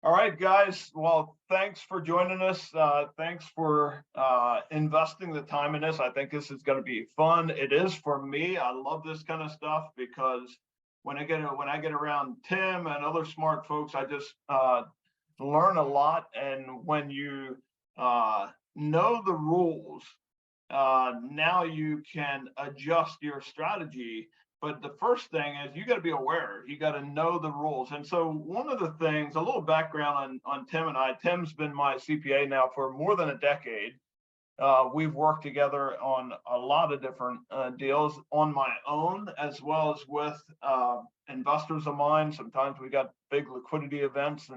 All right, guys. Well, thanks for joining us. Thanks for investing the time in this. I think this is going to be fun. It is for me. I love this kind of stuff because when I get around Tim and other smart folks, I just learn a lot. And when you know the rules, now you can adjust your strategy. But the first thing is you got to be aware. You got to know the rules. And so one of the things, a little background on Tim and I. Tim's been my CPA now for more than a decade. We've worked together on a lot of different deals on my own, as well as with investors of mine. Sometimes we got big liquidity events,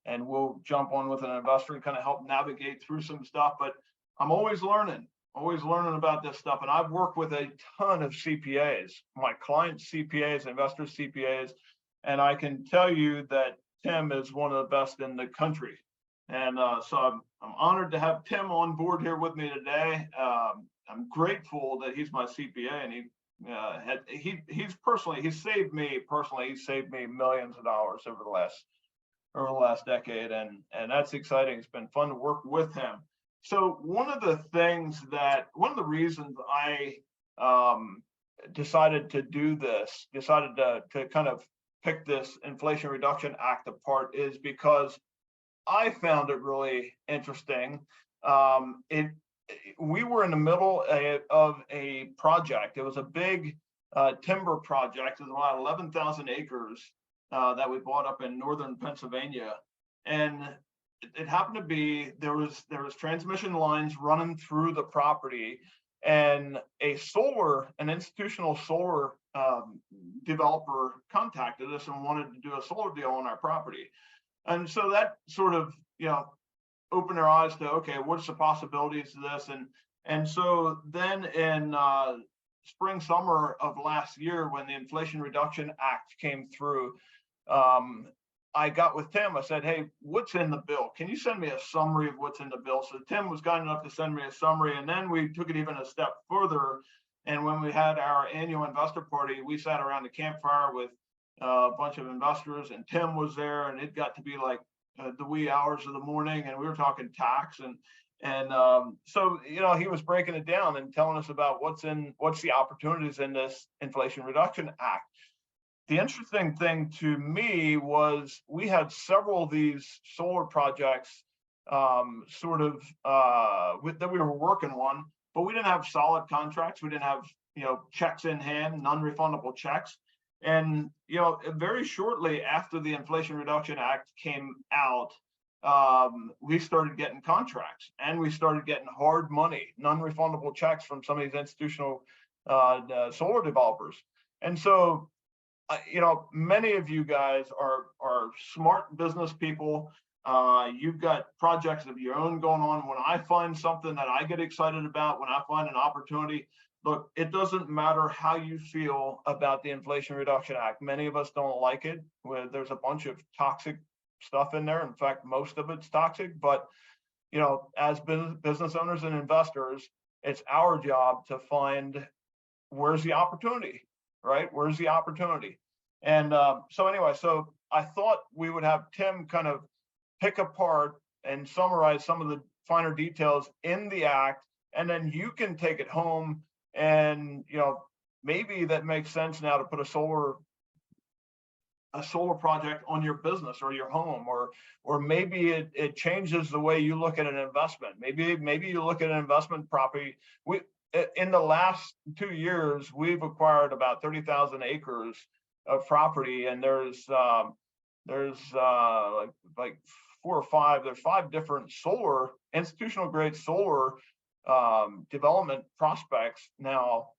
and we'll jump on with an investor and kind of help navigate through some stuff. But I'm always learning about this stuff. And I've worked with a ton of CPAs, my clients' CPAs, investors' CPAs, and I can tell you that Tim is one of the best in the country. And so I'm honored to have Tim on board here with me today. I'm grateful that he's my CPA, and he's saved me millions of dollars over the last decade, and that's exciting. It's been fun to work with him. So one of the reasons I decided to do this, decided to kind of pick this Inflation Reduction Act apart, is because I found it really interesting. It We were in the middle of a project. It was a big timber project. It was about 11,000 acres that we bought up in northern Pennsylvania, and it happened to be there was transmission lines running through the property, and an institutional solar developer contacted us and wanted to do a solar deal on our property. And so that sort of opened our eyes to, okay, what's the possibilities of this. And so then in spring summer of last year, when the Inflation Reduction Act came through, I got with Tim. I said, hey, what's in the bill? Can you send me a summary of what's in the bill? So Tim was kind enough to send me a summary. And then we took it even a step further. And when we had our annual investor party, we sat around the campfire with a bunch of investors, and Tim was there, and it got to be like the wee hours of the morning, and we were talking tax. So he was breaking it down and telling us about what's the opportunities in this Inflation Reduction Act. The interesting thing to me was we had several of these solar projects that we were working on, but we didn't have solid contracts. We didn't have checks in hand, non-refundable checks. And very shortly after the Inflation Reduction Act came out, we started getting contracts, and we started getting hard money, non-refundable checks from some of these institutional solar developers. And so many of you guys are smart business people. You've got projects of your own going on. When I find something that I get excited about, when I find an opportunity, look, it doesn't matter how you feel about the Inflation Reduction Act. Many of us don't like it. There's a bunch of toxic stuff in there. In fact, most of it's toxic. But as business owners and investors, it's our job to find where's the opportunity, right? Where's the opportunity? And so I thought we would have Tim kind of pick apart and summarize some of the finer details in the act, and then you can take it home, and maybe that makes sense now to put a solar project on your business or your home, or maybe it changes the way you look at an investment. Maybe you look at an investment property. In the last 2 years, we've acquired about 30,000 acres of property, and there's like there's 5 different institutional grade solar development prospects now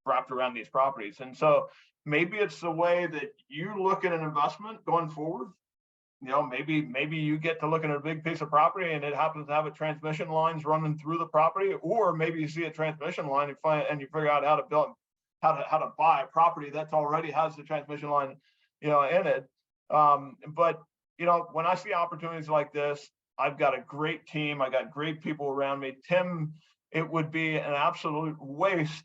wrapped around these properties. And so maybe it's the way that you look at an investment going forward. Maybe you get to look at a big piece of property and it happens to have a transmission lines running through the property, or maybe you see a transmission line and you figure out how to buy a property that already has the transmission line, in it. But when I see opportunities like this, I've got a great team. I got great people around me. Tim, it would be an absolute waste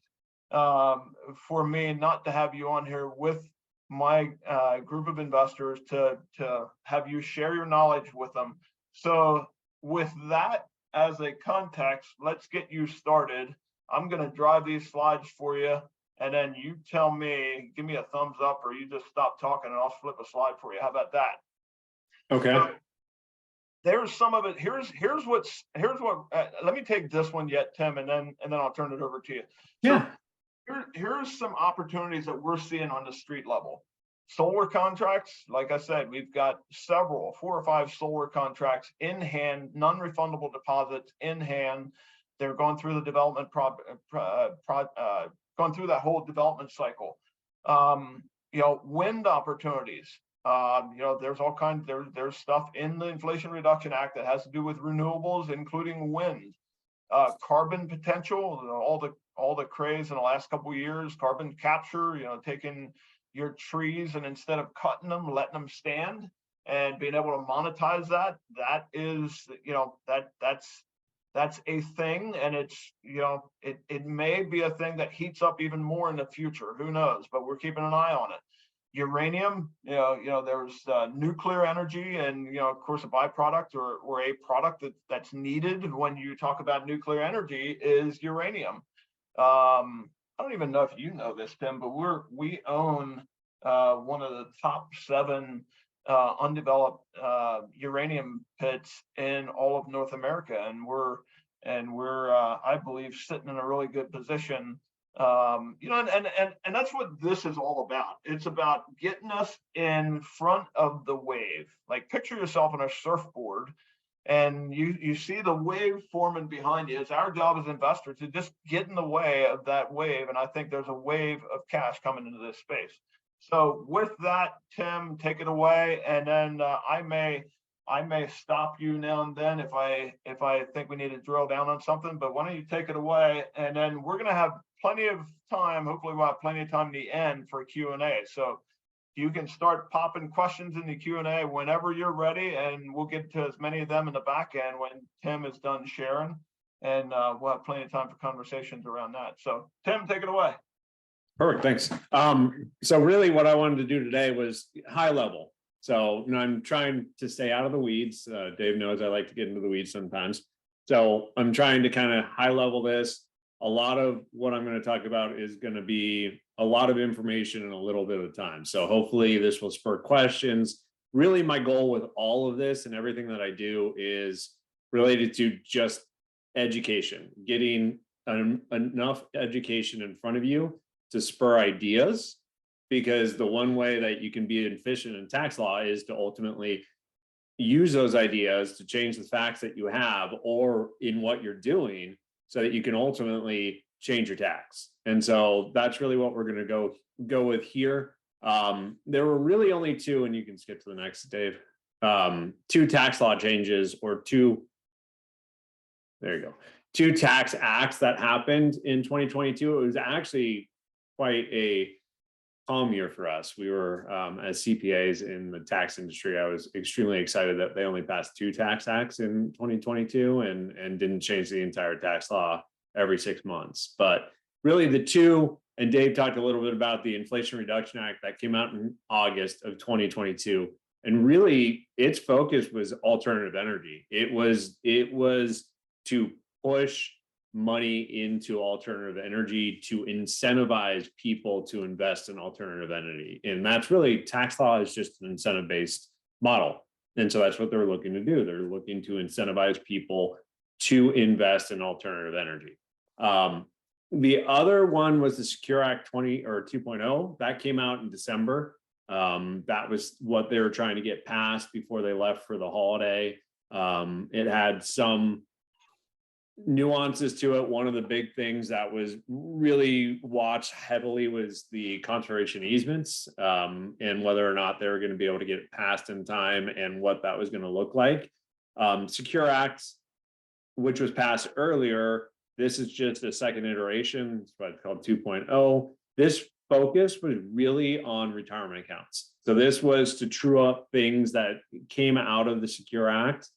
for me not to have you on here with my group of investors to have you share your knowledge with them. So with that as a context, let's get you started. I'm going to drive these slides for you, and then you tell me, give me a thumbs up, or you just stop talking and I'll flip a slide for you. How about that? Okay. So there's some of it. Here's what, let me take this one yet, Tim, and then I'll turn it over to you. Yeah. So here's some opportunities that we're seeing on the street level. Solar contracts, like I said, we've got 4 or 5 solar contracts in hand, non-refundable deposits in hand. They're going through the development going through that whole development cycle. Wind opportunities. There's all kinds. There's stuff in the Inflation Reduction Act that has to do with renewables, including wind. Carbon potential, all the craze in the last couple of years, carbon capture, taking your trees and instead of cutting them, letting them stand and being able to monetize that is, that's a thing. And it's, it may be a thing that heats up even more in the future. Who knows? But we're keeping an eye on it. Uranium, there's nuclear energy, and of course a byproduct or a product that's needed when you talk about nuclear energy is uranium. I don't even know if you know this, Tim, but we own one of the top 7 undeveloped uranium pits in all of North America, and we're I believe sitting in a really good position. And that's what this is all about. It's about getting us in front of the wave. Like, picture yourself on a surfboard and you see the wave forming behind you. It's our job as investors to just get in the way of that wave. And I think there's a wave of cash coming into this space. So with that, Tim, take it away. And then I may stop you now and then if I think we need to drill down on something, but why don't you take it away? And then we're going to have plenty of time. Hopefully we'll have plenty of time at the end for Q&A. So you can start popping questions in the Q&A whenever you're ready, and we'll get to as many of them in the back end when Tim is done sharing, and we'll have plenty of time for conversations around that. So Tim, take it away. Perfect, thanks. So really what I wanted to do today was high level. So I'm trying to stay out of the weeds. Dave knows I like to get into the weeds sometimes. So I'm trying to kind of high level this. A lot of what I'm going to talk about is going to be a lot of information in a little bit of time. So hopefully this will spur questions. Really, my goal with all of this and everything that I do is related to just education, getting enough education in front of you to spur ideas, because the one way that you can be efficient in tax law is to ultimately use those ideas to change the facts that you have or in what you're doing, so that you can ultimately change your tax. And so that's really what we're going to go with here. There were really only 2, and you can skip to the next, Dave, 2 tax law changes, or 2, there you go, 2 tax acts that happened in 2022. It was actually quite a calm year for us. We were, as CPAs in the tax industry, I was extremely excited that they only passed 2 tax acts in 2022 and didn't change the entire tax law every 6 months. But really the 2, and Dave talked a little bit about the Inflation Reduction Act that came out in August of 2022. And really its focus was alternative energy. It was to push money into alternative energy, to incentivize people to invest in alternative energy. And that's really, tax law is just an incentive-based model. And so that's what they're looking to do. They're looking to incentivize people to invest in alternative energy. The other one was the Secure Act 2.0 that came out in December. That was what they were trying to get passed before they left for the holiday. It had some nuances to it. One of the big things that was really watched heavily was the conservation easements, and whether or not they were going to be able to get it passed in time and what that was going to look like. Secure Act, which was passed earlier, this is just a second iteration. It's what's called 2.0. This focus was really on retirement accounts. So this was to true up things that came out of the Secure Act.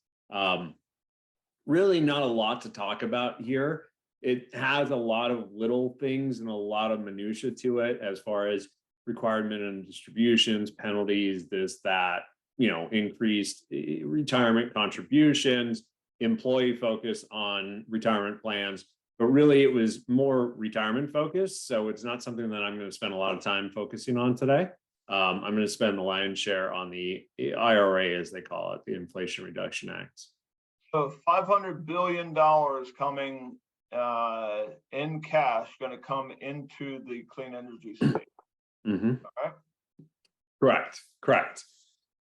Really not a lot to talk about here. It has a lot of little things and a lot of minutia to it as far as required minimum distributions, penalties, this, that, increased retirement contributions, employee focus on retirement plans. But really, it was more retirement focused. So it's not something that I'm going to spend a lot of time focusing on today. I'm going to spend the lion's share on the IRA, as they call it, the Inflation Reduction Act. So $500 billion coming in cash, going to come into the clean energy space. Mm-hmm. All right. Correct.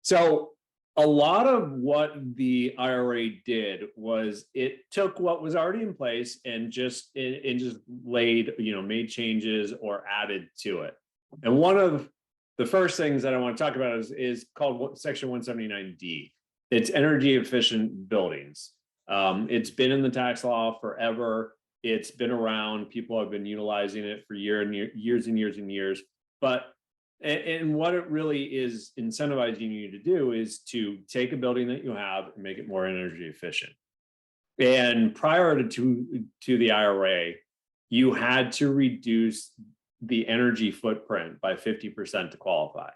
So a lot of what the IRA did was it took what was already in place and just laid, made changes or added to it. And one of the first things that I want to talk about is called Section 179D. It's energy efficient buildings. It's been in the tax law forever. It's been around. People have been utilizing it for years and years. But and what it really is incentivizing you to do is to take a building that you have and make it more energy efficient. And prior to the IRA, you had to reduce the energy footprint by 50% to qualify.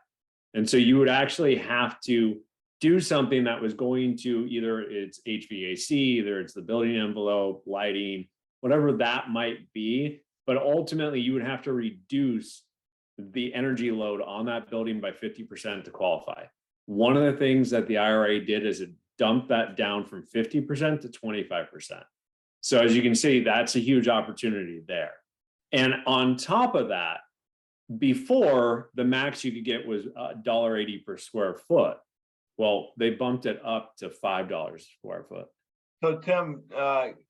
And so you would actually have to do something that was going to either it's HVAC, either it's the building envelope, lighting, whatever that might be. But ultimately, you would have to reduce the energy load on that building by 50% to qualify. One of the things that the IRA did is it dumped that down from 50% to 25%. So as you can see, that's a huge opportunity there. And on top of that, before the max you could get was $1.80 per square foot. Well, they bumped it up to $5 a square foot. So Tim,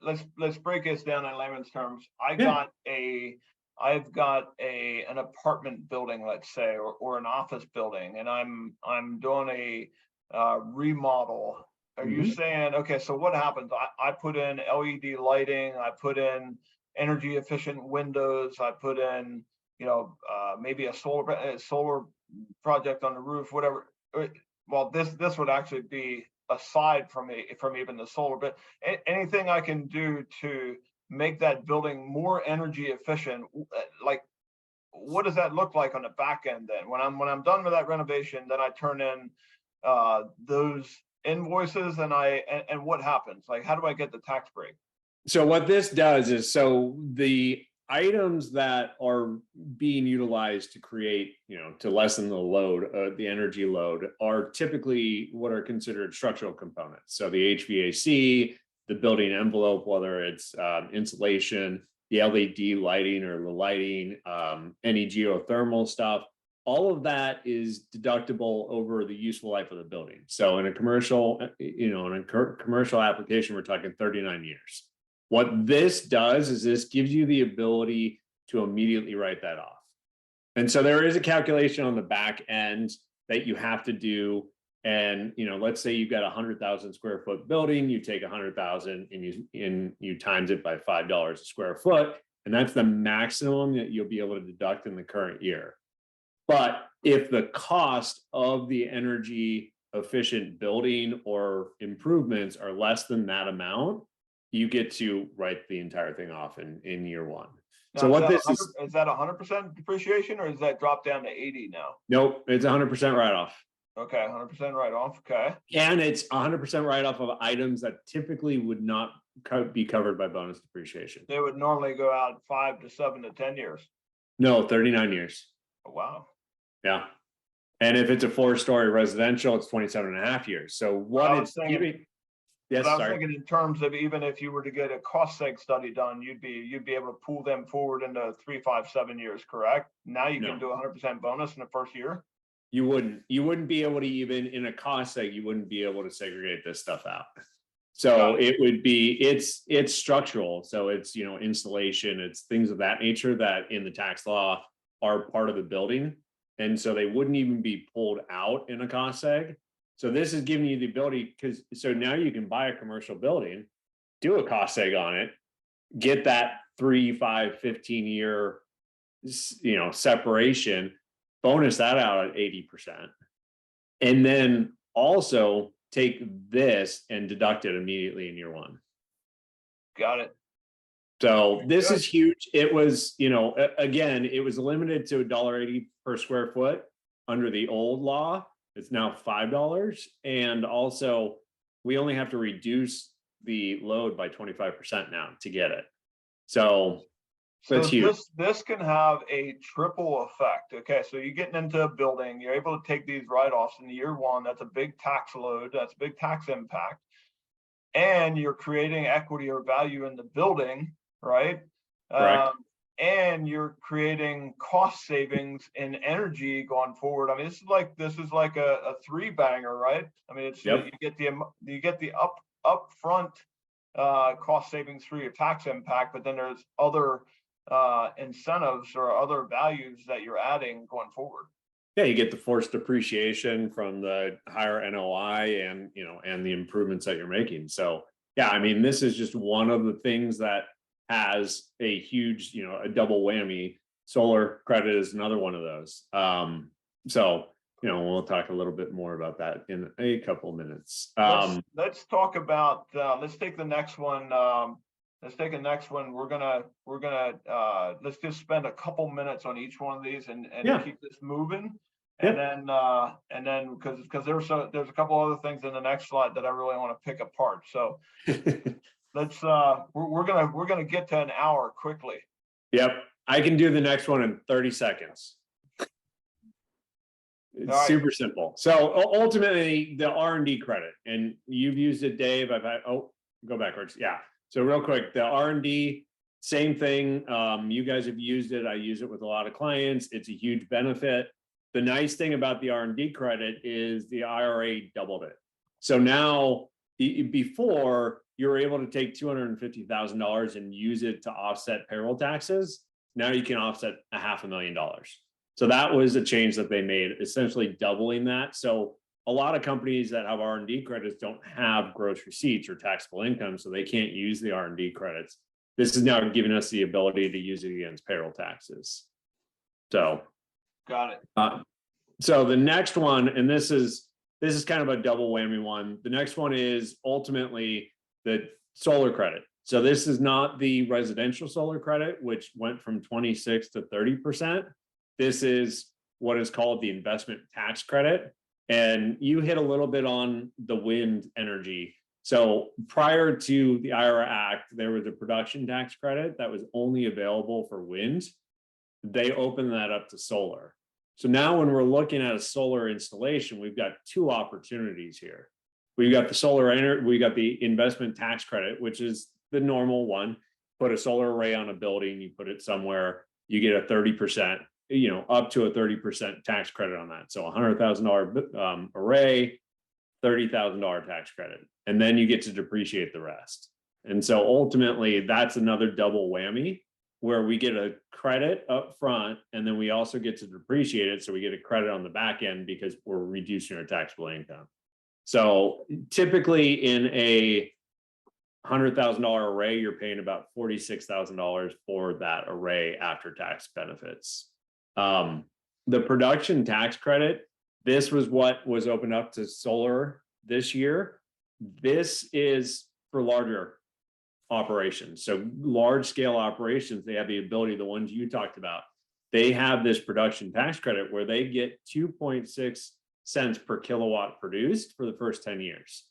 let's break this down in layman's terms. I've got an apartment building, let's say, or an office building, and I'm doing a remodel. Are you saying, okay, so what happens? I put in LED lighting, I put in energy efficient windows, I put in, maybe a solar project on the roof, whatever. Well, this would actually be aside from even the solar, but anything I can do to make that building more energy efficient, like what does that look like on the back end then? When I'm done with that renovation, then I turn in those invoices and what happens? Like, how do I get the tax break? So what this does is, so the items that are being utilized to create, to lessen the load, the energy load, are typically what are considered structural components. So the HVAC, the building envelope, whether it's insulation, the LED lighting or the lighting, any geothermal stuff, all of that is deductible over the useful life of the building. So in a commercial, commercial application, we're talking 39 years. What this does is this gives you the ability to immediately write that off. And so there is a calculation on the back end that you have to do. And, let's say you've got 100,000 square foot building, you take 100,000 and you times it by $5 a square foot. And that's the maximum that you'll be able to deduct in the current year. But if the cost of the energy efficient building or improvements are less than that amount, you get to write the entire thing off in year one. Now, so what this is that 100% depreciation, or is that drop down to 80 now? Nope, it's 100% write-off. Okay, 100% write-off. Okay. And it's 100% write-off of items that typically would not be covered by bonus depreciation. They would normally go out 5 to 7 to 10 years. No, 39 years. Oh, wow. Yeah. And if it's a 4-story residential, it's 27 and a half years. So what it's giving. Yes, I was thinking in terms of, even if you were to get a cost seg study done, you'd be able to pull them forward into 3, 5, 7 years, correct? Now you can do 100% bonus in the first year. You wouldn't be able to, even in a cost seg, you wouldn't be able to segregate this stuff out. So it would be, it's structural. So it's, installation, it's things of that nature that in the tax law are part of the building. And so they wouldn't even be pulled out in a cost seg. So this is giving you the ability, so now you can buy a commercial building, do a cost seg on it, get that 3, 5, 15 year, separation, bonus that out at 80%. And then also take this and deduct it immediately in year one. Got it. So this Good. is huge. It was, again, it was limited to $1.80 per square foot under the old law. It's now $5. And also we only have to reduce the load by 25% now to get it. So that's So huge. this can have a triple effect. Okay, so you're getting into a building, you're able to take these write-offs in year one. That's a big tax load, that's a big tax impact. And you're creating equity or value in the building, right? Correct. And you're creating cost savings in energy going forward. I mean, this is like a three banger, right? I mean, it's Yep. you get the upfront cost savings through your tax impact, but then there's other incentives or other values that you're adding going forward. Yeah, you get the forced depreciation from the higher NOI and, and the improvements that you're making. So yeah, I mean, this is just one of the things that has a huge, a double whammy. Solar credit is another one of those. So, we'll talk a little bit more about that in a couple of minutes. Let's talk about, let's take the next one. Let's take the next one. We're gonna let's just spend a couple minutes on each one of these and Yeah. keep this moving. Yep. And then because there's a couple other things in the next slide that I really want to pick apart. So let's we're gonna get to an hour quickly. Yep, I can do the next one in 30 seconds. It's All right. super simple. So ultimately, the R&D credit, and you've used it, Dave. I've had, go backwards. Yeah. So real quick, the R&D, same thing. You guys have used it. I use it with a lot of clients. It's a huge benefit. The nice thing about the R&D credit is the IRA doubled it. So now, before you were able to take $250,000 and use it to offset payroll taxes. Now you can offset $500,000. So that was a change that they made, essentially doubling that. So a lot of companies that have R&D credits don't have gross receipts or taxable income, so they can't use the R&D credits. This is now giving us the ability to use it against payroll taxes. So, got it. So the next one, and this is kind of a double whammy one. The next one is ultimately the solar credit. So this is not the residential solar credit, which went from 26 to 30%. This is what is called the investment tax credit. And you hit a little bit on the wind energy. So prior to the IRA Act, there was a production tax credit that was only available for wind. They opened that up to solar. So now when we're looking at a solar installation, we've got two opportunities here. We've got the we got the investment tax credit, which is the normal one. Put a solar array on a building, you put it somewhere, you get a 30%, up to a 30% tax credit on that. So $100,000 array, $30,000 tax credit, and then you get to depreciate the rest. And so ultimately, that's another double whammy where we get a credit up front, and then we also get to depreciate it. So we get a credit on the back end because we're reducing our taxable income. So typically in a $100,000 array, you're paying about $46,000 for that array after tax benefits. The production tax credit, this was what was opened up to solar this year. This is for larger operations. So large scale operations, they have the ability, the ones you talked about, they have this production tax credit where they get 2.6 cents per kilowatt produced for the first 10 years.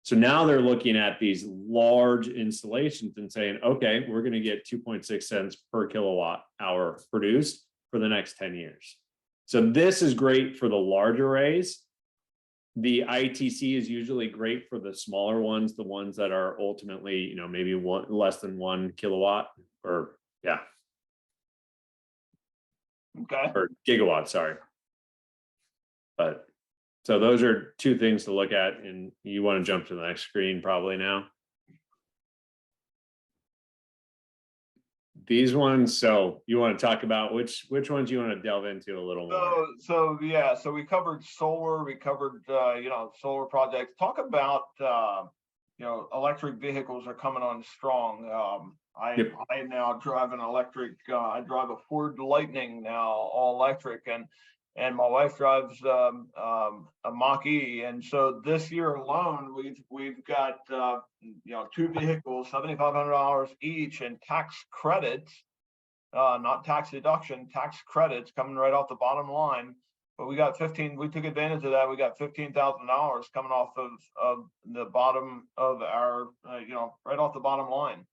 So now they're looking at these large installations and saying, okay, we're going to get 2.6 cents per kilowatt hour produced for the next 10 years. So this is great for the large arrays. The ITC is usually great for the smaller ones, the ones that are ultimately, maybe less than 1 kilowatt or Okay. or gigawatt, sorry. But so those are two things to look at, and you want to jump to the next screen probably now. These ones, so you want to talk about which ones you want to delve into a little more? So we covered solar, we covered solar projects. Talk about electric vehicles are coming on strong. I now drive an electric, I drive a Ford Lightning now, all electric, and and my wife drives a Mach-E. And so this year alone, we've got two vehicles, $7,500 each, and tax credits, not tax deduction, tax credits coming right off the bottom line. But we got 15. We took advantage of that. We got $15,000 coming off of the bottom of our right off the bottom line.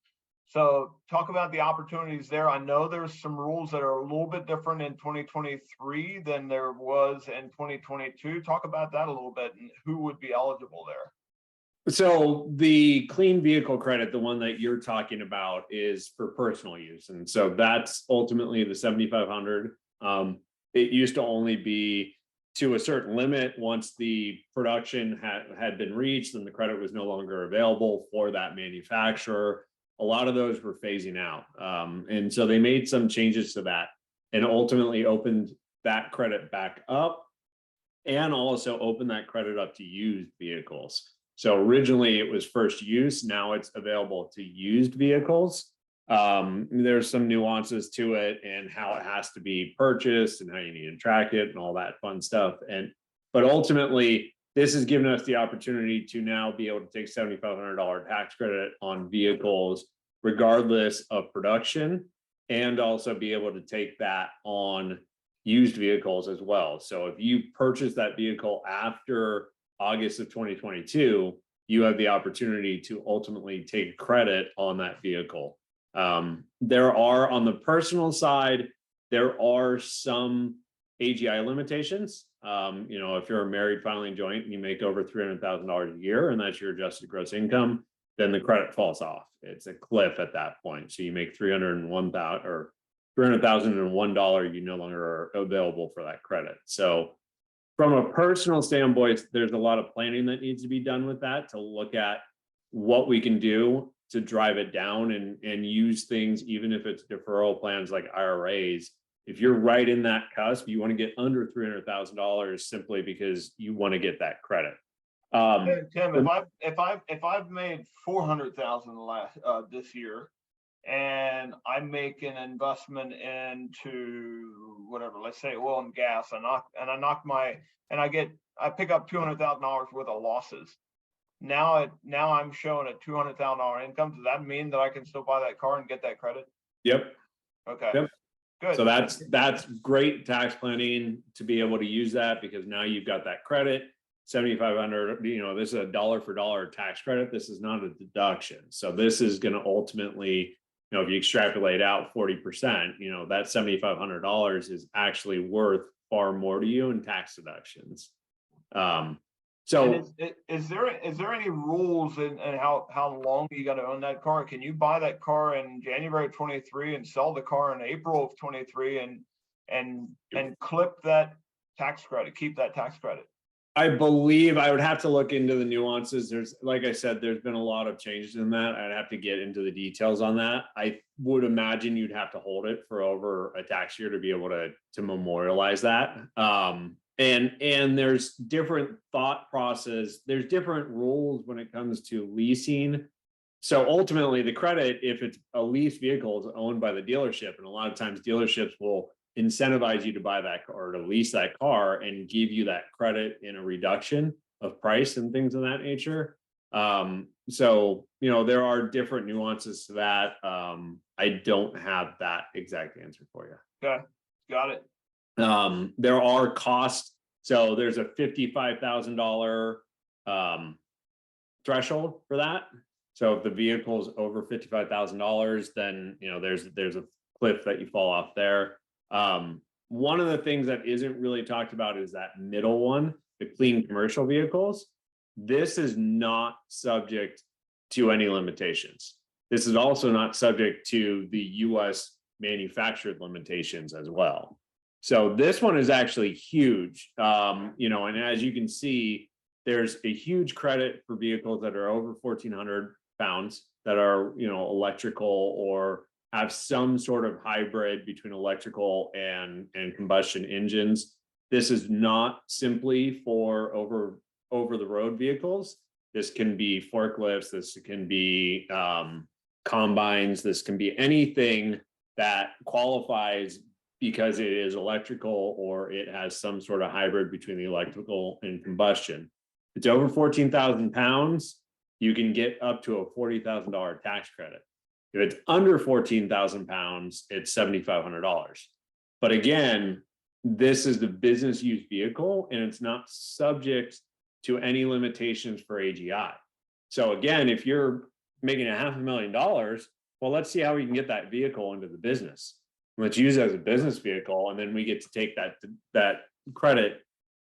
So talk about the opportunities there. I know there's some rules that are a little bit different in 2023 than there was in 2022. Talk about that a little bit and who would be eligible there. So the clean vehicle credit, the one that you're talking about, is for personal use. And so that's ultimately the 7,500. It used to only be to a certain limit. Once the production had been reached, then the credit was no longer available for that manufacturer. A lot of those were phasing out. And so they made some changes to that and ultimately opened that credit back up and also opened that credit up to used vehicles. So originally it was first use, now it's available to used vehicles. There's some nuances to it and how it has to be purchased and how you need to track it and all that fun stuff. But ultimately, this has given us the opportunity to now be able to take $7,500 tax credit on vehicles, regardless of production, and also be able to take that on used vehicles as well. So if you purchase that vehicle after August of 2022, you have the opportunity to ultimately take credit on that vehicle. There are, on the personal side, there are some AGI limitations. If you're a married filing joint and you make over $300,000 a year and that's your adjusted gross income, then the credit falls off. It's a cliff at that point. So you make $301,000 or $300,001, you no longer are available for that credit. So from a personal standpoint, there's a lot of planning that needs to be done with that to look at what we can do to drive it down and use things, even if it's deferral plans like IRAs. If you're right in that cusp, you want to get under $300,000 simply because you want to get that credit. Tim, if I've made 400,000 this year, and I make an investment into whatever, let's say oil and gas, I pick up $200,000 worth of losses. Now I'm showing a $200,000 income. Does that mean that I can still buy that car and get that credit? Yep. Okay. Yep. Good. So that's great tax planning to be able to use that, because now you've got that credit. 7,500, this is a dollar for dollar tax credit. This is not a deduction. So this is going to ultimately, if you extrapolate out 40%, that $7,500 is actually worth far more to you in tax deductions. So is there any rules in how long you got to own that car? Can you buy that car in January of 23 and sell the car in April of 23 and clip that tax credit, keep that tax credit? I believe I would have to look into the nuances. Like I said, there's been a lot of changes in that. I'd have to get into the details on that. I would imagine you'd have to hold it for over a tax year to be able to memorialize that. And there's different thought process. There's different rules when it comes to leasing. So ultimately the credit, if it's a leased vehicle, is owned by the dealership. And a lot of times dealerships will incentivize you to buy that car or to lease that car and give you that credit in a reduction of price and things of that nature. So, there are different nuances to that. I don't have that exact answer for you. Okay, got it. There are costs. So there's a $55,000 threshold for that. So if the vehicle is over $55,000, then, there's a cliff that you fall off there. One of the things that isn't really talked about is that middle one, the clean commercial vehicles. This is not subject to any limitations. This is also not subject to the US manufactured limitations as well. So this one is actually huge. And as you can see, there's a huge credit for vehicles that are over 1,400 pounds that are, electrical or have some sort of hybrid between electrical and combustion engines. This is not simply for over the road vehicles. This can be forklifts. This can be combines. This can be anything that qualifies because it is electrical or it has some sort of hybrid between the electrical and combustion. If it's over 14,000 pounds, you can get up to a $40,000 tax credit. If it's under 14,000 pounds, it's $7,500. But again, this is the business use vehicle and it's not subject to any limitations for AGI. So again, if you're making $500,000, well, let's see how we can get that vehicle into the business. Let's use it as a business vehicle, and then we get to take that credit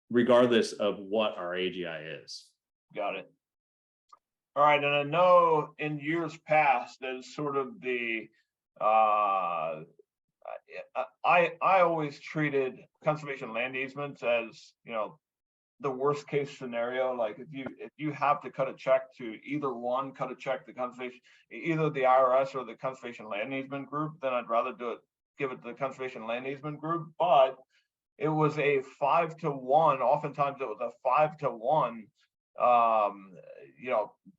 regardless of what our AGI is. Got it. All right, and I know in years past, as sort of the I always treated conservation land easements as, you know, the worst case scenario. Like if you have to cut a check to cut a check to conservation, either the IRS or the conservation land easement group, then I'd rather give it to the conservation land easement group. But it was a 5-to-1. Oftentimes it was a 5-to-1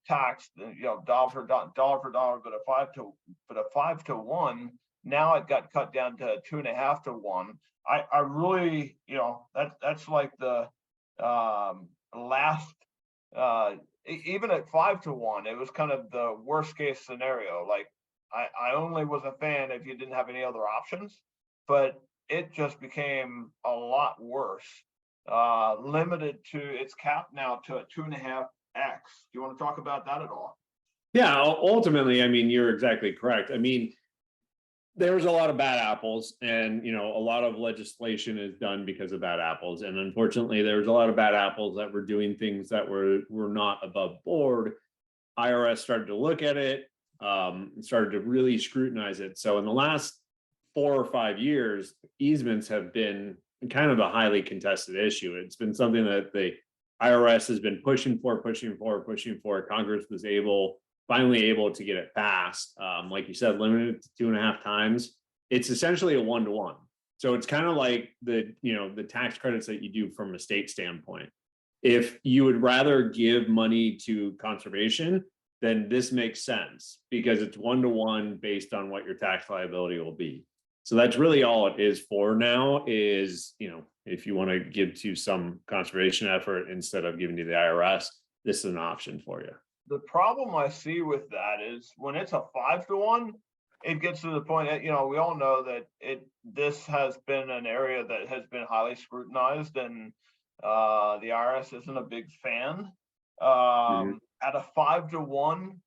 tax, dollar for dollar, but a 5-to-1. Now it got cut down to 2.5-to-1. I really, that's like the last, even at 5-to-1, it was kind of the worst case scenario. Like I only was a fan if you didn't have any other options, but it just became a lot worse. Limited to, it's capped now to a 2.5x. Do you want to talk about that at all? Yeah, ultimately, I mean, you're exactly correct. I mean, there's a lot of bad apples, and a lot of legislation is done because of bad apples. And unfortunately, there's a lot of bad apples that were doing things that were not above board. IRS started to look at it, started to really scrutinize it. So in the last 4 or 5 years, easements have been kind of a highly contested issue. It's been something that the IRS has been pushing for. Congress was finally able to get it passed. Like you said, limited to 2.5 times. It's essentially a 1-to-1. So it's kind of like the tax credits that you do from a state standpoint. If you would rather give money to conservation, then this makes sense because it's 1-to-1 based on what your tax liability will be. So that's really all it is for now is, if you want to give to some conservation effort instead of giving to the IRS, this is an option for you. The problem I see with that is when it's a 5-to-1, it gets to the point that, we all know that this has been an area that has been highly scrutinized, and the IRS isn't a big fan. At a 5-to-1,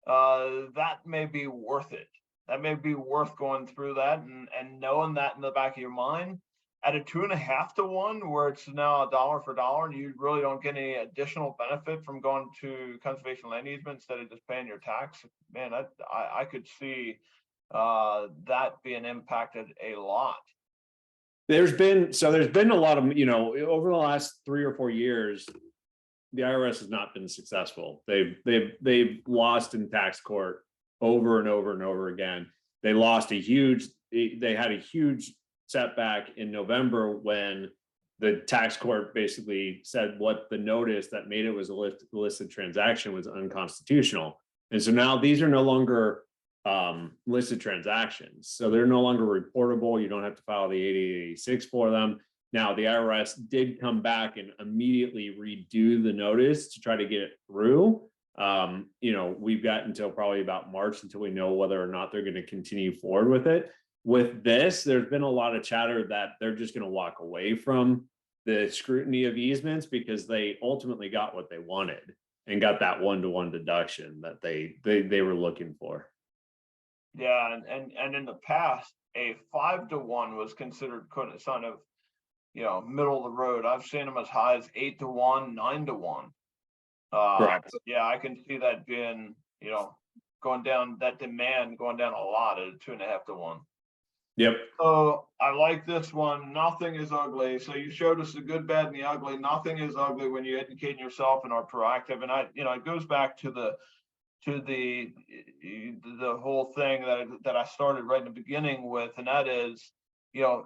that may be worth it. That may be worth going through that and knowing that in the back of your mind. At a 2.5-to-1, where it's now a dollar for dollar, and you really don't get any additional benefit from going to conservation land easement instead of just paying your tax, man, I could see that being impacted a lot. There's been a lot of, over the last 3 or 4 years, the IRS has not been successful. They've lost in tax court over and over and over again. They had a huge setback in November when the tax court basically said what the notice that made it was a listed transaction was unconstitutional. And so now these are no longer listed transactions. So they're no longer reportable. You don't have to file the 8886 for them. Now the IRS did come back and immediately redo the notice to try to get it through. We've got until probably about March until we know whether or not they're going to continue forward with it. With this, there's been a lot of chatter that they're just going to walk away from the scrutiny of easements because they ultimately got what they wanted and got that 1-to-1 deduction that they were looking for. Yeah, and in the past, a 5-to-1 was considered kind of, middle of the road. I've seen them as high as 8-to-1, 9-to-1. Correct. Yeah, I can see that being, going down, that demand going down a lot at a 2.5-to-1. Yep. So I like this one. Nothing is ugly. So you showed us the good, bad, and the ugly. Nothing is ugly when you educate yourself and are proactive. And it goes back to the whole thing that I started right in the beginning with, and that is,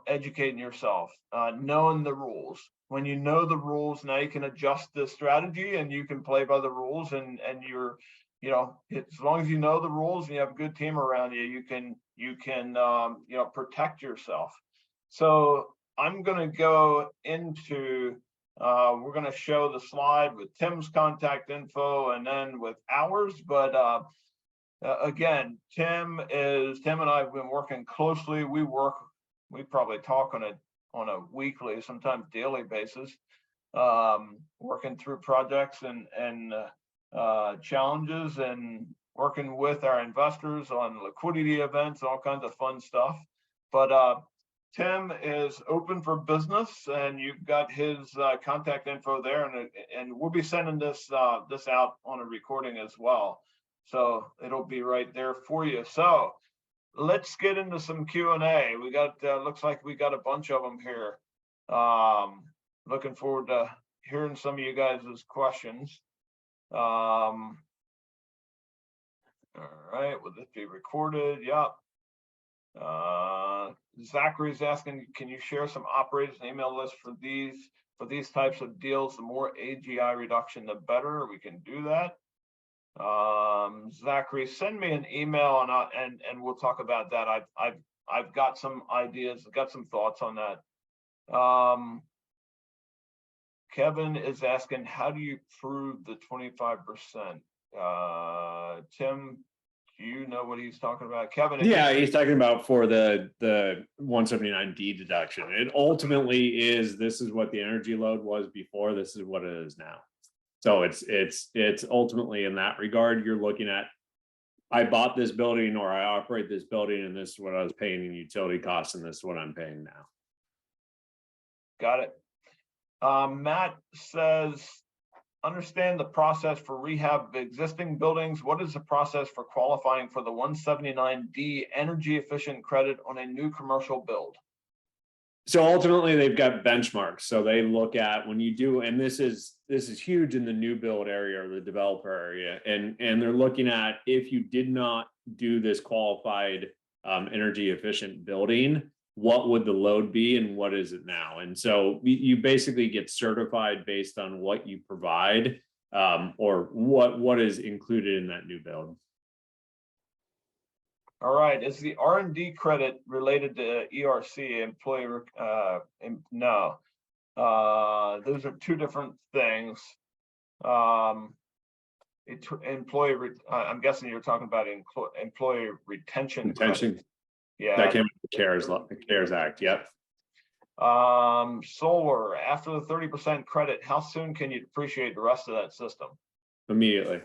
educating yourself, knowing the rules. When you know the rules, now you can adjust the strategy and you can play by the rules, and you're, as long as you know the rules and you have a good team around you, you can protect yourself. So I'm gonna go into, we're gonna show the slide with Tim's contact info and then with ours, but again, Tim and I have been working closely. We probably talk on a weekly, sometimes daily basis, working through projects and challenges, and working with our investors on liquidity events, all kinds of fun stuff. But Tim is open for business, and you've got his contact info there, and we'll be sending this out on a recording as well. So it'll be right there for you. So let's get into some Q&A. We got, looks like we got a bunch of them here. Looking forward to hearing some of you guys' questions. All right, will this be recorded? Yep. Zachary's asking, can you share some operators and email lists for these types of deals? The more AGI reduction, the better. We can do that. Zachary, send me an email and we'll talk about that. I've got some ideas, got some thoughts on that. Kevin is asking, how do you prove the 25%? Tim, do you know what he's talking about? Kevin? Yeah, he's talking about for the 179D deduction. It ultimately is, this is what the energy load was before, this is what it is now. So it's ultimately in that regard, you're looking at, I bought this building or I operate this building and this is what I was paying in utility costs and this is what I'm paying now. Got it. Matt says, understand the process for rehab of existing buildings. What is the process for qualifying for the 179D energy efficient credit on a new commercial build? So ultimately they've got benchmarks. So they look at when you do, and this is huge in the new build area or the developer area. And they're looking at, if you did not do this qualified energy efficient building, what would the load be and what is it now? And so you basically get certified based on what you provide, or what is included in that new build. All right, is the R&D credit related to ERC employee? No, those are two different things. Employee, I'm guessing you're talking about employee retention. Yeah, that came with the CARES Act. Yep. Solar, after the 30% credit, how soon can you depreciate the rest of that system? Immediately.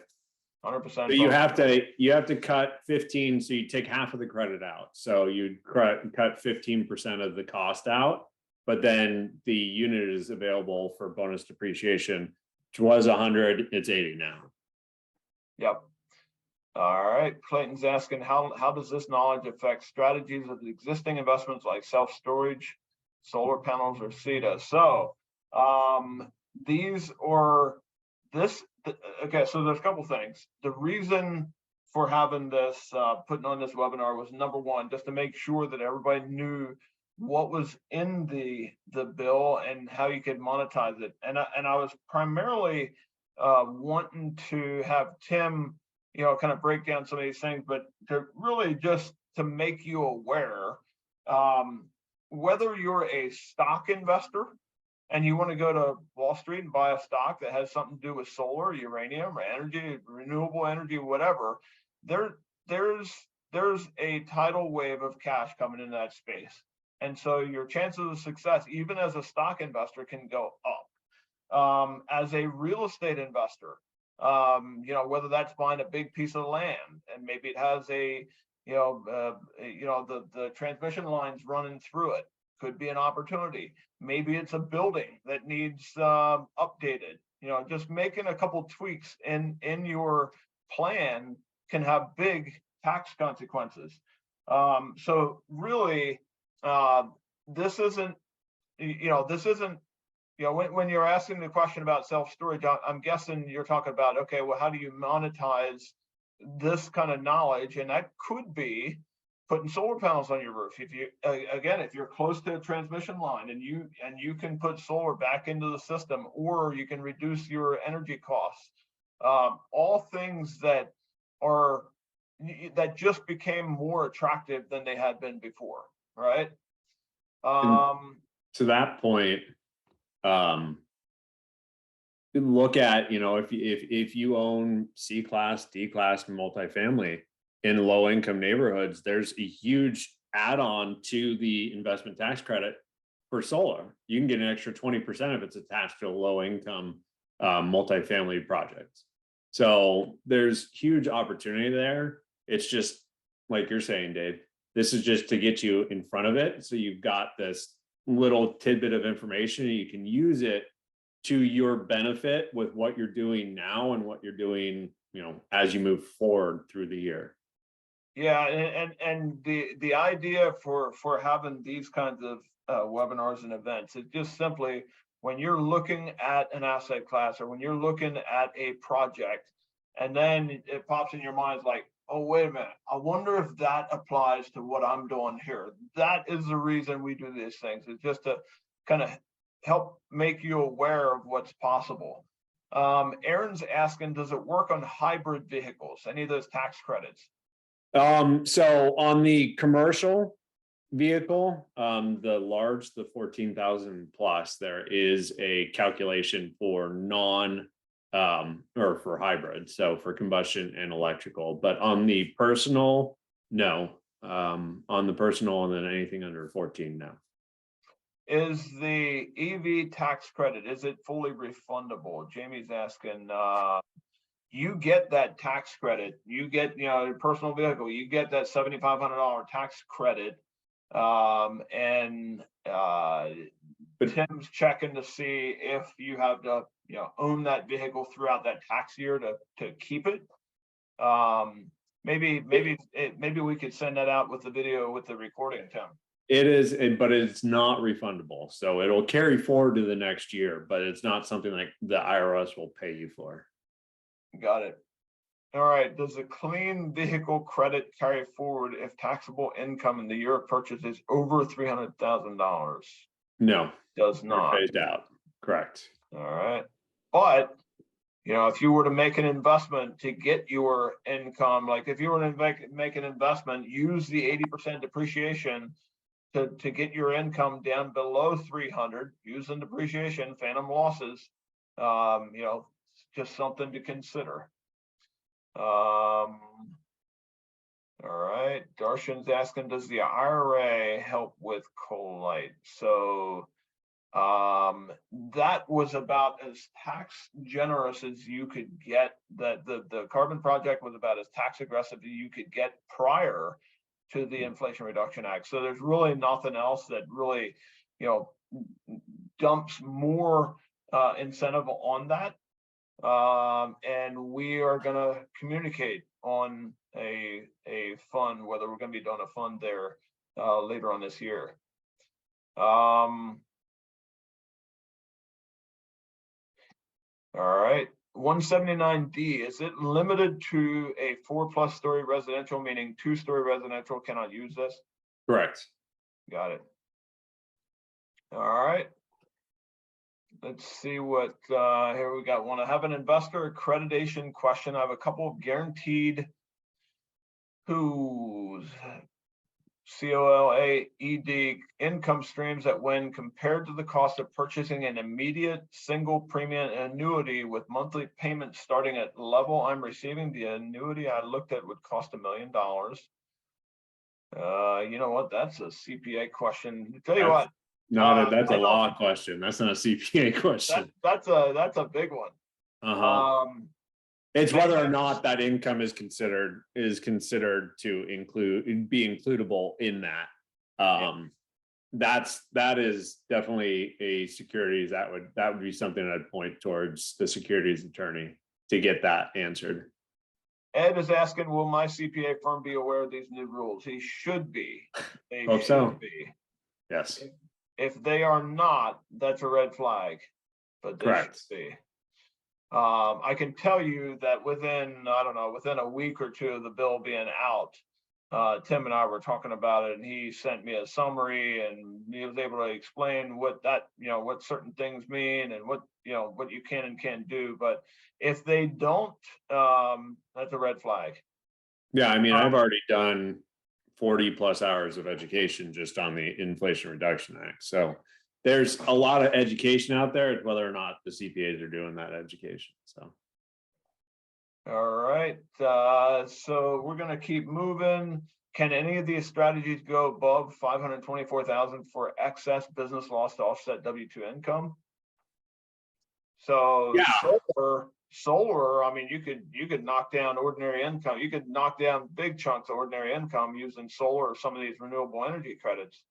100%. So you have to cut 15, so you take half of the credit out. So you cut 15% of the cost out, but then the unit is available for bonus depreciation, which was 100, it's 80 now. Yep. All right, Clayton's asking, how does this knowledge affect strategies of the existing investments like self-storage, solar panels, or CETA? So okay, so there's a couple things. The reason for having this, putting on this webinar was, number one, just to make sure that everybody knew what was in the bill and how you could monetize it. And I was primarily wanting to have Tim, kind of break down some of these things, but to really just to make you aware, whether you're a stock investor and you want to go to Wall Street and buy a stock that has something to do with solar, uranium, or energy, renewable energy, whatever, there's a tidal wave of cash coming into that space. And so your chances of success, even as a stock investor, can go up. As a real estate investor, whether that's buying a big piece of land and maybe it has the transmission lines running through it, could be an opportunity. Maybe it's a building that needs updated. Just making a couple tweaks in your plan can have big tax consequences. So really, this isn't, when you're asking the question about self-storage, I'm guessing you're talking about, okay, well, how do you monetize this kind of knowledge? And that could be putting solar panels on your roof. If you're close to a transmission line and you can put solar back into the system, or you can reduce your energy costs, all things that just became more attractive than they had been before, right? To that point, look at, if you own C-class, D-class multifamily in low income neighborhoods, there's a huge add-on to the investment tax credit for solar. You can get an extra 20% if it's attached to a low income multifamily projects. So there's huge opportunity there. It's just like you're saying, Dave, this is just to get you in front of it. So you've got this little tidbit of information and you can use it to your benefit with what you're doing now and what you're doing, as you move forward through the year. Yeah, and the idea for having these kinds of webinars and events is just simply when you're looking at an asset class or when you're looking at a project, and then it pops in your mind like, oh, wait a minute, I wonder if that applies to what I'm doing here. That is the reason we do these things. It's just to kind of help make you aware of what's possible. Aaron's asking, does it work on hybrid vehicles, any of those tax credits? So on the commercial vehicle, the 14,000 plus, there is a calculation for or for hybrid, so for combustion and electrical, but on the personal, no. On the personal, and then anything under 14, no. Is the EV tax credit, is it fully refundable? Jamie's asking, you get that tax credit, you get, your personal vehicle, you get that $7,500 tax credit. Tim's checking to see if you have to, own that vehicle throughout that tax year to keep it. Maybe we could send that out with the video with the recording, Tim. It is, but it's not refundable. So it'll carry forward to the next year, but it's not something like the IRS will pay you for. Got it. All right. Does a clean vehicle credit carry forward if taxable income in the year of purchase is over $300,000? No, does not. Phased out. Correct. All right. But, if you were to make an investment to get your income, like if you were to make an investment, use the 80% depreciation to get your income down below 300, using depreciation, phantom losses, just something to consider. All right. Darshan's asking, does the IRA help with coal light? So that was about as tax generous as you could get. That the carbon project was about as tax aggressive as you could get prior to the Inflation Reduction Act. So there's really nothing else that really, dumps more incentive on that. And we are going to communicate on a fund, whether we're going to be doing a fund there later on this year. All right. 179D, is it limited to a 4+ story residential, meaning 2-story residential cannot use this? Correct. Got it. All right. Let's see what here we got. Want to have an investor accreditation question. I have a couple of guaranteed who's COLAED income streams that, when compared to the cost of purchasing an immediate single premium annuity with monthly payments starting at level I'm receiving, the annuity I looked at would cost $1 million. You know what? That's a CPA question. I'll tell you what. No, that's a law question. That's not a CPA question. That's a big one. It's whether or not that income is considered to be includable in that. That is definitely a securities that would be something I'd point towards the securities attorney to get that answered. Ed is asking, will my CPA firm be aware of these new rules? He should be. They Hope so. should be. Yes. If they are not, that's a red flag. But they correct. should be. I can tell you that within a week or two of the bill being out, Tim and I were talking about it, and he sent me a summary, and he was able to explain what certain things mean and what you can and can't do. But if they don't, that's a red flag. Yeah, I mean, I've already done 40+ hours of education just on the Inflation Reduction Act. So there's a lot of education out there. It's whether or not the CPAs are doing that education. So. All right, so we're gonna keep moving. Can any of these strategies go above 524,000 for excess business loss to offset W-2 income? So Yeah. solar, I mean, you could knock down ordinary income. You could knock down big chunks of ordinary income using solar or some of these renewable energy credits.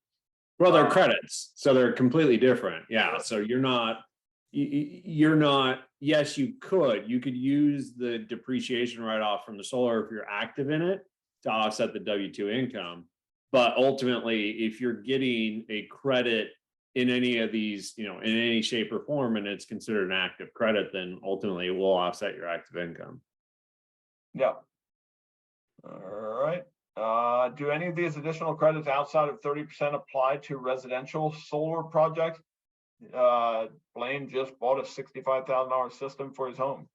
Well, they're credits, so they're completely different. Yeah, so you're not, yes, you could use the depreciation write-off from the solar if you're active in it to offset the W-2 income. But ultimately, if you're getting a credit in any of these, in any shape or form, and it's considered an active credit, then ultimately it will offset your active income. Yeah. All right. Do any of these additional credits outside of 30% apply to residential solar projects? Blaine just bought a $65,000 system for his home.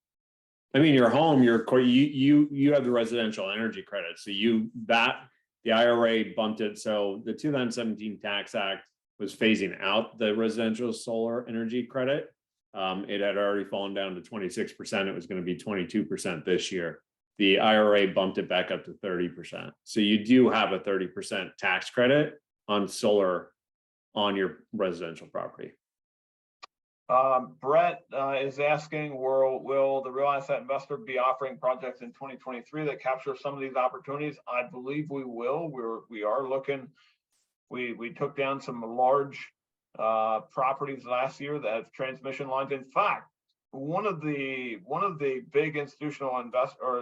I mean, your home, you have the residential energy credit. So the IRA bumped it. So the 2017 Tax Act was phasing out the residential solar energy credit. It had already fallen down to 26%. It was going to be 22% this year. The IRA bumped it back up to 30%. So you do have a 30% tax credit on solar on your residential property. Brett is asking, will the real asset investor be offering projects in 2023 that capture some of these opportunities? I believe we will. We are looking. We took down some large properties last year that have transmission lines. In fact, one of the big institutional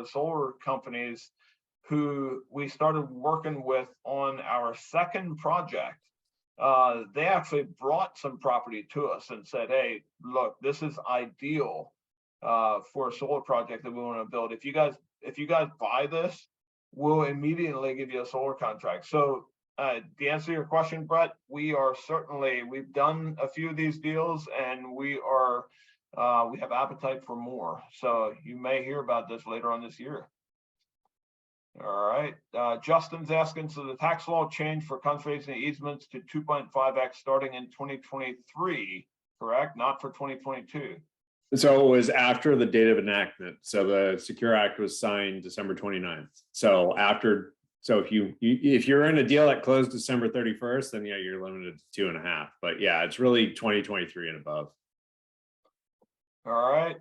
solar companies who we started working with on our second project, they actually brought some property to us and said, hey, look, this is ideal for a solar project that we want to build. If you guys buy this, we'll immediately give you a solar contract. So to answer your question, Brett, we've done a few of these deals, and we have appetite for more. So you may hear about this later on this year. All right. Justin's asking, so the tax law changed for conservation easements to 2.5x starting in 2023, correct? Not for 2022. So it was after the date of enactment. So the Secure Act was signed December 29th. So if you're in a deal that closed December 31st, then yeah, you're limited to 2.5. But yeah, it's really 2023 and above. All right.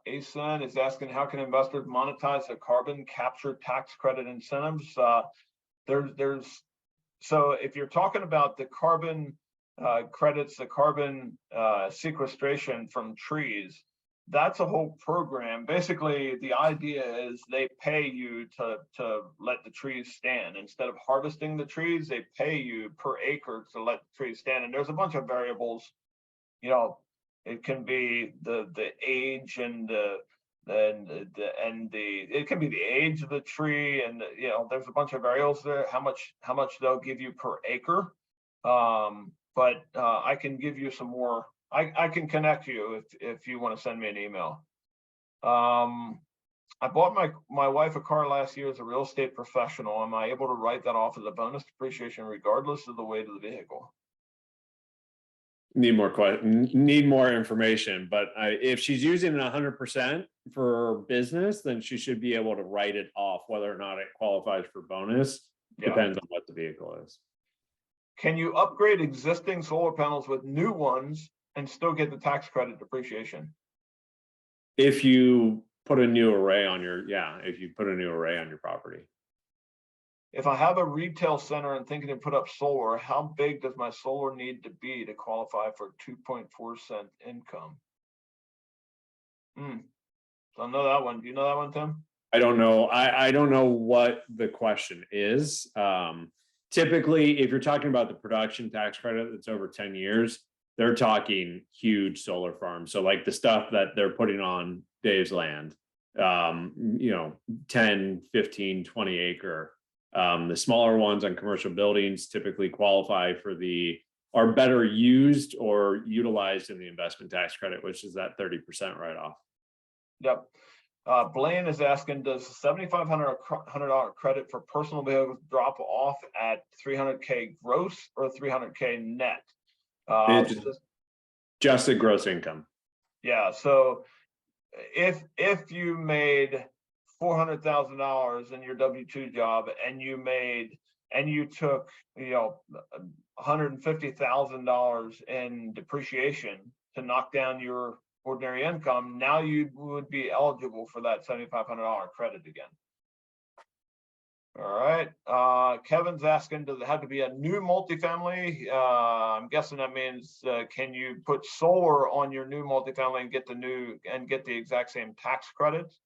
ASEN is asking, how can investors monetize the carbon capture tax credit incentives? So if you're talking about the carbon credits, the carbon sequestration from trees, that's a whole program. Basically, the idea is they pay you to let the trees stand. Instead of harvesting the trees, they pay you per acre to let the trees stand. And there's a bunch of variables, it can be the age and it can be the age of the tree, and there's a bunch of variables there. How much they'll give you per acre, but I can give you some more. I can connect you if you want to send me an email. I bought my wife a car last year as a real estate professional. Am I able to write that off as a bonus depreciation regardless of the weight of the vehicle? Need more information, but if she's using it 100% for business, then she should be able to write it off. Whether or not it qualifies for bonus depends on what the vehicle is. Can you upgrade existing solar panels with new ones and still get the tax credit depreciation? If you put a new array on your property. If I have a retail center and thinking to put up solar, how big does my solar need to be to qualify for 2.4 cent income? So I know that one. Do you know that one, Tim? I don't know. I don't know what the question is. Typically, if you're talking about the production tax credit that's over 10 years, they're talking huge solar farms. So like the stuff that they're putting on Dave's land, 10, 15, 20 acre. The smaller ones on commercial buildings typically qualify are better used or utilized in the investment tax credit, which is that 30% write-off. Yep. Blaine is asking, does $7,500 credit for personal vehicles drop off at 300K gross or 300K net? It's just a gross income. Yeah, so if you made $400,000 in your W-2 job and you took, $150,000 in depreciation to knock down your ordinary income, now you would be eligible for that $7,500 credit again. All right, Kevin's asking, does it have to be a new multifamily? I'm guessing that means, can you put solar on your new multifamily and get the exact same tax credits?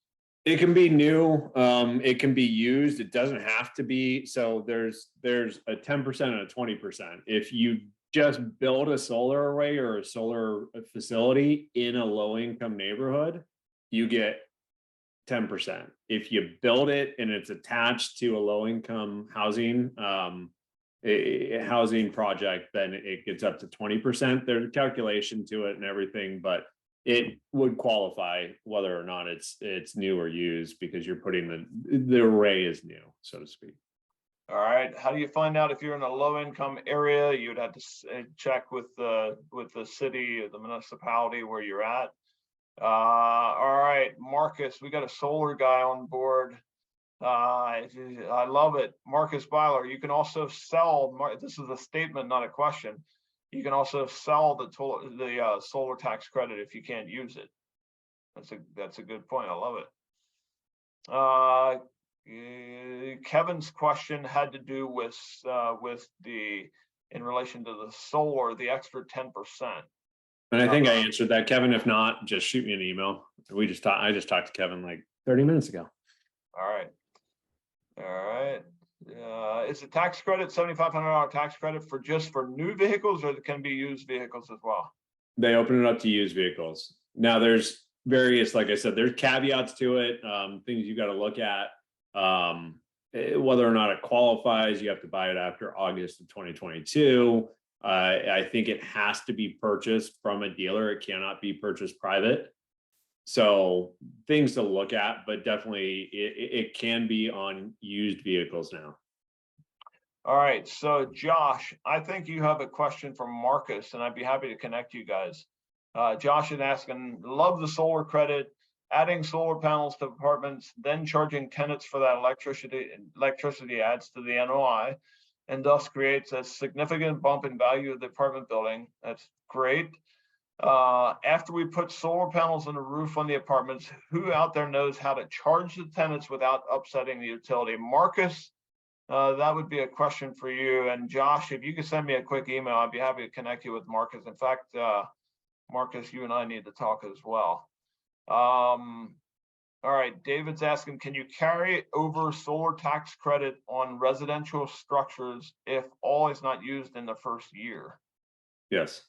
It can be new, it can be used, it doesn't have to be, so there's a 10% and a 20%. If you just build a solar array or a solar facility in a low income neighborhood, you get 10%. If you build it and it's attached to a low income housing, a housing project, then it gets up to 20%. There's a calculation to it and everything, but it would qualify whether or not it's new or used, because you're putting the array is new, so to speak. All right, how do you find out if you're in a low income area? You would have to check with the city or the municipality where you're at. All right, Marcus, we got a solar guy on board. I love it. Marcus Byler, you can also sell, this is a statement, not a question. You can also sell the solar tax credit if you can't use it. That's a good point. I love it. Kevin's question had to do with in relation to the solar, the extra 10%. And I think I answered that, Kevin. If not, just shoot me an email. I just talked to Kevin like 30 minutes ago. All right. Is the tax credit $7,500 tax credit for new vehicles, or can be used vehicles as well? They open it up to used vehicles. Now there's various, like I said, there's caveats to it, things you got to look at. Whether or not it qualifies, you have to buy it after August of 2022. I think it has to be purchased from a dealer. It cannot be purchased private. So things to look at, but definitely it can be on used vehicles now. All right, so Josh, I think you have a question from Marcus, and I'd be happy to connect you guys. Josh is asking, love the solar credit, adding solar panels to apartments, then charging tenants for that electricity adds to the NOI, and thus creates a significant bump in value of the apartment building. That's great. After we put solar panels on the roof on the apartments, who out there knows how to charge the tenants without upsetting the utility? Marcus, that would be a question for you. And Josh, if you could send me a quick email, I'd be happy to connect you with Marcus. In fact, Marcus, you and I need to talk as well. All right, David's asking, can you carry over solar tax credit on residential structures if all is not used in the first year? Yes.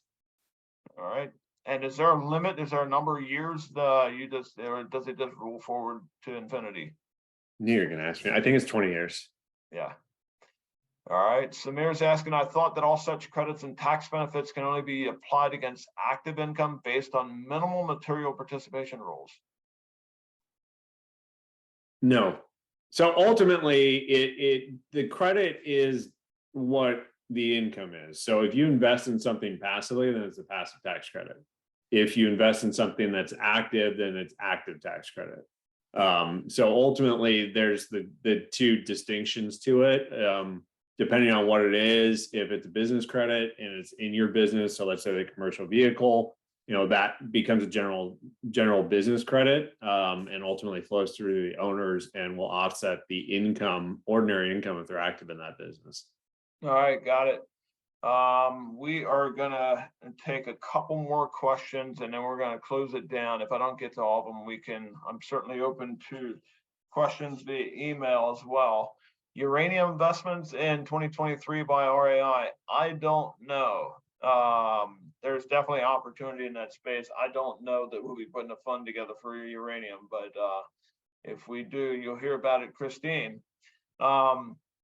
All right. And is there a limit? Is there a number of years or does it just roll forward to infinity? You're gonna ask me. I think it's 20 years. Yeah. All right. Samir's asking, I thought that all such credits and tax benefits can only be applied against active income based on minimal material participation rules. No. So ultimately, the credit is what the income is. So if you invest in something passively, then it's a passive tax credit. If you invest in something that's active, then it's active tax credit. So ultimately, there's the two distinctions to it, depending on what it is. If it's a business credit and it's in your business, so let's say the commercial vehicle, that becomes a general business credit, and ultimately flows through the owners and will offset the income, ordinary income, if they're active in that business. All right, got it. We are gonna take a couple more questions and then we're gonna close it down. If I don't get to all of them, I'm certainly open to questions via email as well. Uranium investments in 2023 by RAI. I don't know. There's definitely opportunity in that space. I don't know that we'll be putting a fund together for uranium, but if we do, you'll hear about it, Christine.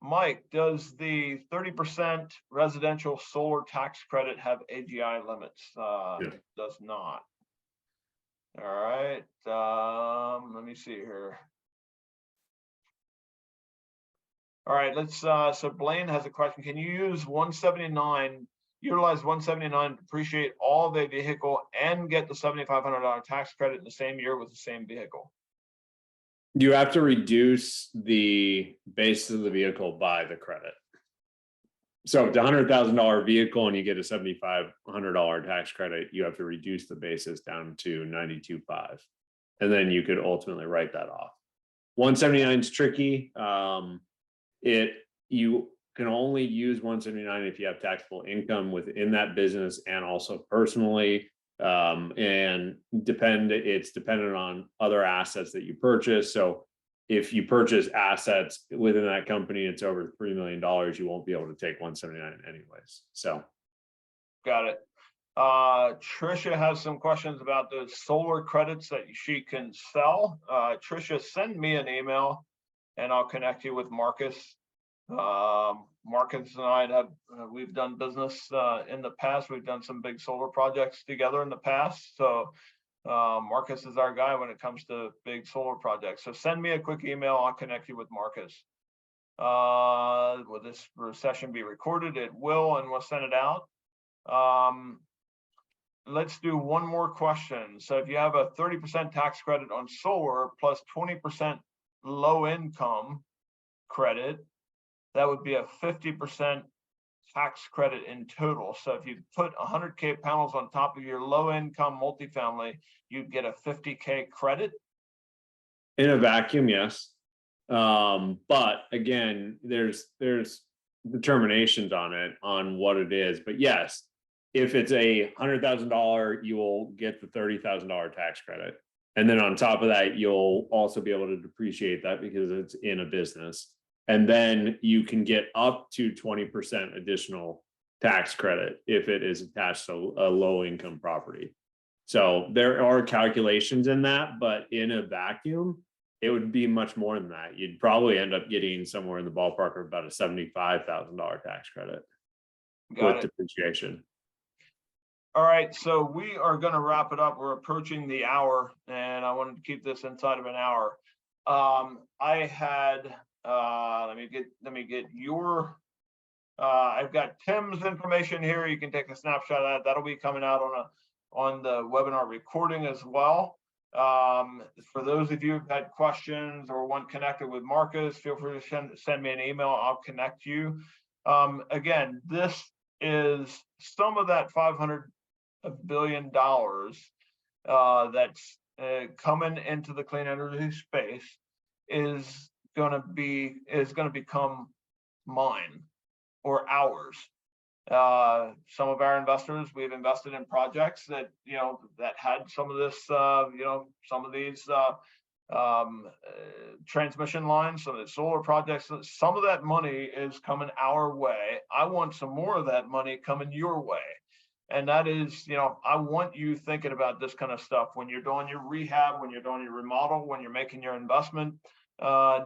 Mike, does the 30% residential solar tax credit have AGI limits? Yeah. Does not. All right, let me see here. All right, so Blaine has a question. Can you use 179, utilize 179 to depreciate all the vehicle and get the $7,500 tax credit in the same year with the same vehicle? You have to reduce the base of the vehicle by the credit. So if it's $100,000 vehicle and you get a $7,500 tax credit, you have to reduce the basis down to 92.5. And then you could ultimately write that off. 179 is tricky. You can only use 179 if you have taxable income within that business and also personally. And it's dependent on other assets that you purchase. So if you purchase assets within that company, it's over $3 million, you won't be able to take 179 anyways. So. Got it. Trisha has some questions about the solar credits that she can sell. Trisha, send me an email and I'll connect you with Marcus. Marcus and I we've done business in the past. We've done some big solar projects together in the past. So Marcus is our guy when it comes to big solar projects. So send me a quick email. I'll connect you with Marcus. Will this session be recorded? It will, and we'll send it out. Let's do one more question. So if you have a 30% tax credit on solar plus 20% low income credit, that would be a 50% tax credit in total. So if you put 100K panels on top of your low income multifamily, you'd get a 50K credit. In a vacuum, yes. But again, there's determinations on it, on what it is. But yes, if it's a $100,000, you will get the $30,000 tax credit. And then on top of that, you'll also be able to depreciate that because it's in a business. And then you can get up to 20% additional tax credit if it is attached to a low income property. So there are calculations in that, but in a vacuum, it would be much more than that. You'd probably end up getting somewhere in the ballpark of about a $75,000 tax credit with depreciation. All right, so we are going to wrap it up. We're approaching the hour, and I wanted to keep this inside of an hour. I had let me get your I've got Tim's information here. You can take a snapshot of that. That'll be coming out on the webinar recording as well. For those of you who've had questions or want connected with Marcus, feel free to send me an email. I'll connect you. Again, this is some of that $500 billion that's coming into the clean energy space is going to become mine or ours. Some of our investors, we've invested in projects that that had some of this some of these transmission lines, some of the solar projects. Some of that money is coming our way. I want some more of that money coming your way. And that is, I want you thinking about this kind of stuff when you're doing your rehab, when you're doing your remodel, when you're making your investment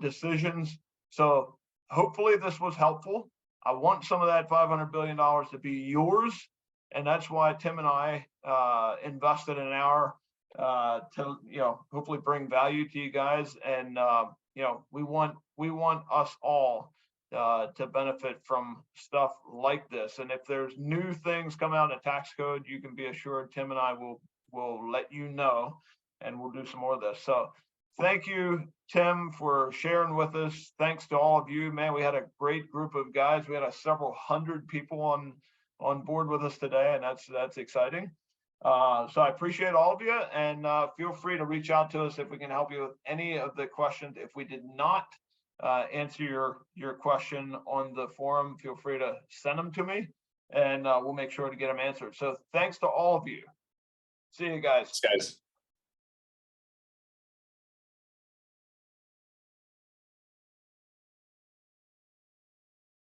decisions. So hopefully this was helpful. I want some of that $500 billion to be yours. And that's why Tim and I invested an hour to, hopefully bring value to you guys. And, we want us all to benefit from stuff like this. And if there's new things come out in the tax code, you can be assured Tim and I will let you know, and we'll do some more of this. So thank you, Tim, for sharing with us. Thanks to all of you, man. We had a great group of guys. We had several hundred people on board with us today, and that's exciting. So I appreciate all of you, and feel free to reach out to us if we can help you with any of the questions. If we did not answer your question on the forum, feel free to send them to me, and we'll make sure to get them answered. So thanks to all of you. See you guys. Thanks, guys.